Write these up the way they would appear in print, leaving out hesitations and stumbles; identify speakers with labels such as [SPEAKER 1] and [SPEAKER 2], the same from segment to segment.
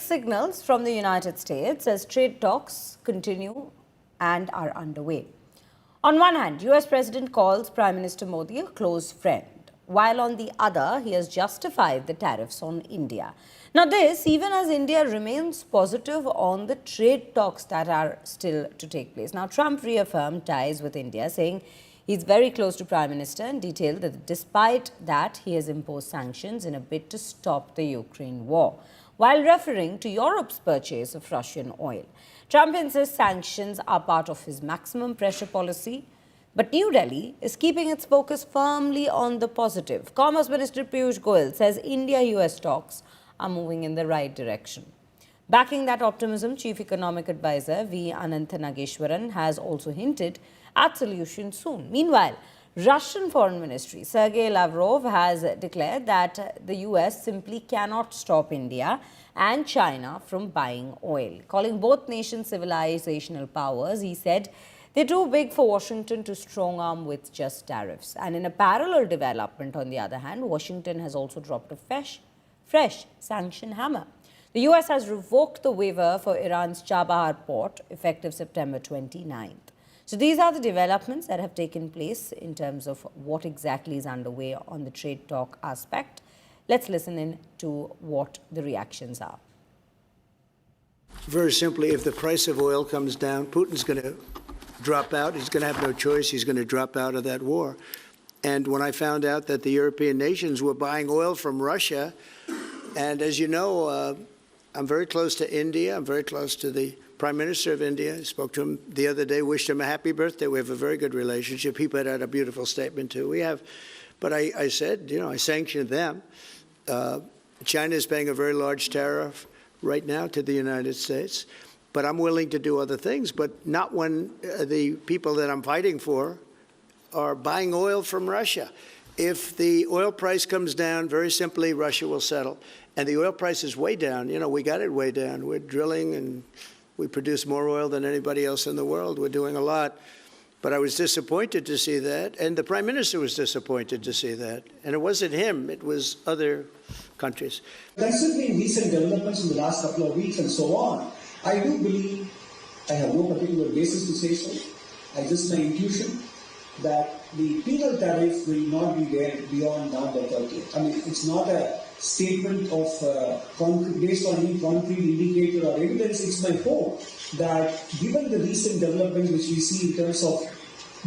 [SPEAKER 1] signals from the United States as trade talks continue and are underway. On one hand, US President calls Prime Minister Modi a close friend, while on the other, he has justified the tariffs on India. Now this, even as India remains positive on the trade talks that are still to take place. Now Trump reaffirmed ties with India, saying he's very close to Prime Minister and detailed that despite that, he has imposed sanctions in a bid to stop the Ukraine war, while referring to Europe's purchase of Russian oil. Trump insists sanctions are part of his maximum pressure policy, but New Delhi is keeping its focus firmly on the positive. Commerce Minister Piyush Goyal says India-US talks are moving in the right direction. Backing that optimism, Chief Economic Advisor V. Anantha Nageshwaran has also hinted at solutions soon. Meanwhile, Russian Foreign Ministry Sergei Lavrov has declared that the US simply cannot stop India and China from buying oil. Calling both nations civilizational powers, he said they're too big for Washington to strong-arm with just tariffs. And in a parallel development, on the other hand, Washington has also dropped a fresh sanction hammer. The US has revoked the waiver for Iran's Chabahar port effective September 29th. So these are the developments that have taken place in terms of what exactly is underway on the trade talk aspect. Let's listen in to what the reactions are.
[SPEAKER 2] Very simply, if the price of oil comes down, Putin's going to drop out. He's going to have no choice. He's going to drop out of that war. And when I found out that the European nations were buying oil from Russia, and as you know, I'm very close to India. I'm very close to the Prime Minister of India. I spoke to him the other day, wished him a happy birthday. We have a very good relationship. He put out a beautiful statement, too. We have, but I said, I sanctioned them. China is paying a very large tariff right now to the United States. But I'm willing to do other things, but not when the people that I'm fighting for are buying oil from Russia. If the oil price comes down, very simply, Russia will settle. And the oil price is way down. We got it way down. We're drilling and we produce more oil than anybody else in the world. We're doing a lot. But I was disappointed to see that. And the Prime Minister was disappointed to see that. And it wasn't him. It was other countries.
[SPEAKER 3] Considering recent developments in the last couple of weeks and so on, I do believe, I have no particular basis to say so, just my intuition, that the penal tariff will not be there beyond November 30th. I mean, it's not a statement of based on any concrete indicator or evidence. It's my hope that given the recent developments which we see in terms of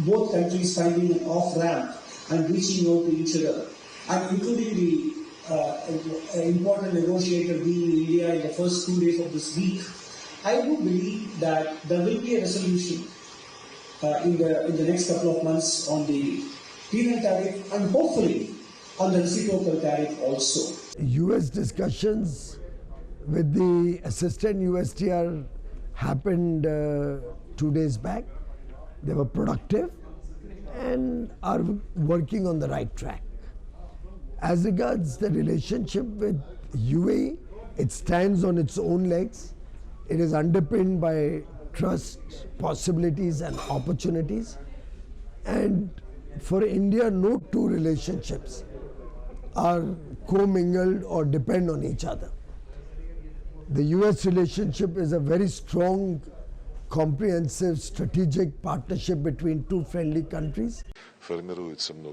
[SPEAKER 3] both countries finding an off-ramp and reaching out to each other, and including the important negotiator being India in the first 2 days of this week, I do believe that there will be a resolution in the next couple of months on the penal tariff and hopefully on the reciprocal tariff also.
[SPEAKER 4] US discussions with the assistant USTR happened 2 days back. They were productive and are working on the right track. As regards the relationship with UAE, it stands on its own legs. It is underpinned by trust, possibilities and opportunities. And for India, no two relationships are commingled or depend on each other. The US relationship is a very strong, comprehensive, strategic partnership between two friendly countries.